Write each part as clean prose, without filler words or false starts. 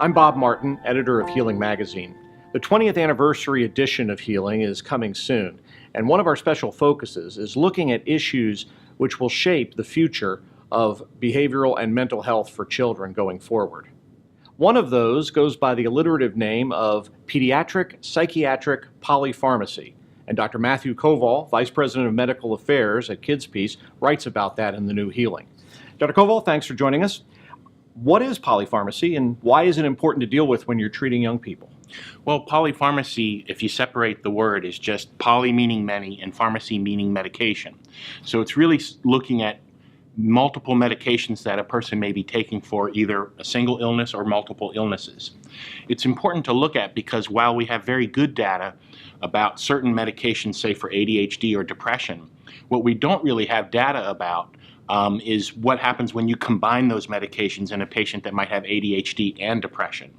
I'm Bob Martin, editor of Healing Magazine. The 20th anniversary edition of Healing is coming soon, and one of our special focuses is looking at issues which will shape the future of behavioral and mental health for children going forward. One of those goes by the alliterative name of pediatric psychiatric polypharmacy, and Dr. Matthew Koval, Vice President of Medical Affairs at Kids Peace, writes about that in the new Healing. Dr. Koval, thanks for joining us. What is polypharmacy, and why is it important to deal with when you're treating young people? Well, polypharmacy, if you separate the word, is just poly meaning many and pharmacy meaning medication. So it's really looking at multiple medications that a person may be taking for either a single illness or multiple illnesses. It's important to look at because while we have very good data about certain medications, say for ADHD or depression, what we don't really have data about is what happens when you combine those medications in a patient that might have ADHD and depression.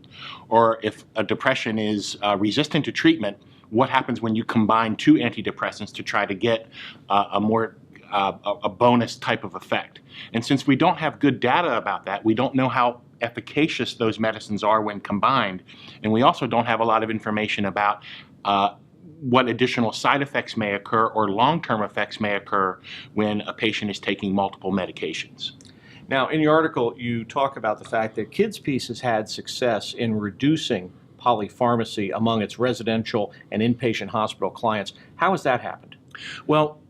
Or if a depression is resistant to treatment, what happens when you combine two antidepressants to try to get a bonus type of effect. And since we don't have good data about that, we don't know how efficacious those medicines are when combined, and we also don't have a lot of information about what additional side effects may occur or long-term effects may occur when a patient is taking multiple medications. Now, in your article, you talk about the fact that Kids Peace has had success in reducing polypharmacy among its residential and inpatient hospital clients. How has that happened? Well,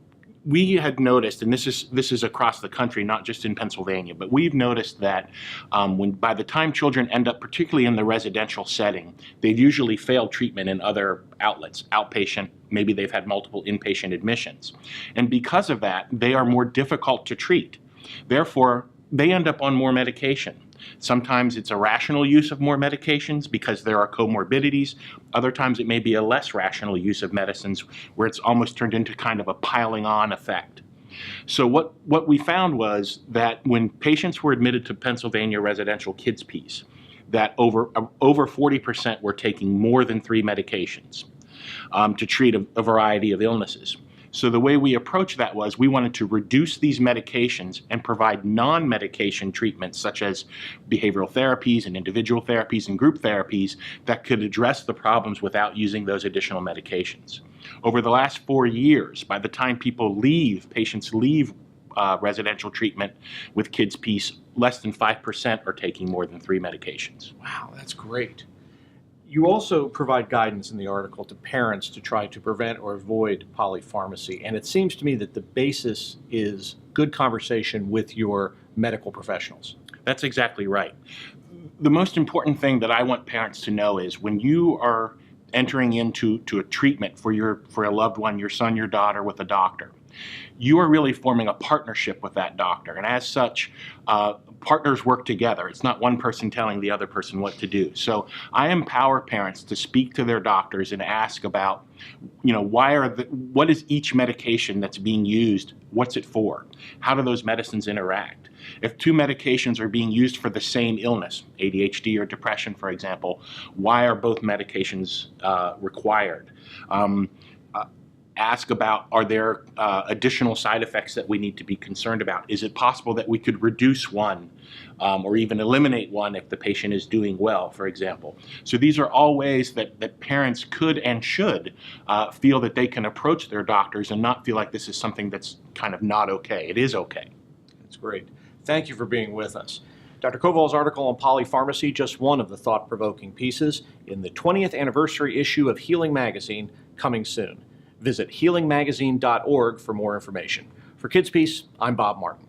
we had noticed, and this is across the country, not just in Pennsylvania, but we've noticed that by the time children end up, particularly in the residential setting, they've usually failed treatment in other outlets, outpatient, maybe they've had multiple inpatient admissions. And because of that, they are more difficult to treat. Therefore, they end up on more medication. Sometimes it's a rational use of more medications because there are comorbidities. Other times it may be a less rational use of medicines where it's almost turned into kind of a piling on effect. So what we found was that when patients were admitted to Pennsylvania Residential Kids Peace, that over 40% were taking more than 3 medications to treat a variety of illnesses. So the way we approached that was we wanted to reduce these medications and provide non-medication treatments such as behavioral therapies and individual therapies and group therapies that could address the problems without using those additional medications. Over the last 4 years, by the time patients leave residential treatment with Kids Peace, less than 5% are taking more than 3 medications. Wow, that's great. You also provide guidance in the article to parents to try to prevent or avoid polypharmacy, and it seems to me that the basis is good conversation with your medical professionals. That's exactly right. The most important thing that I want parents to know is when you are entering into a treatment for a loved one, your son, your daughter, with a doctor, you are really forming a partnership with that doctor, and as such, partners work together. It's not one person telling the other person what to do. So I empower parents to speak to their doctors and ask about, what is each medication that's being used? What's it for? How do those medicines interact? If 2 medications are being used for the same illness, ADHD or depression, for example, why are both medications required? Ask about, are there additional side effects that we need to be concerned about? Is it possible that we could reduce one or even eliminate one if the patient is doing well, for example? So these are all ways that parents could and should feel that they can approach their doctors and not feel like this is something that's kind of not okay. It is okay. That's great. Thank you for being with us. Dr. Koval's article on polypharmacy, just one of the thought-provoking pieces in the 20th anniversary issue of Healing Magazine, coming soon. Visit healingmagazine.org for more information. For Kids Peace, I'm Bob Martin.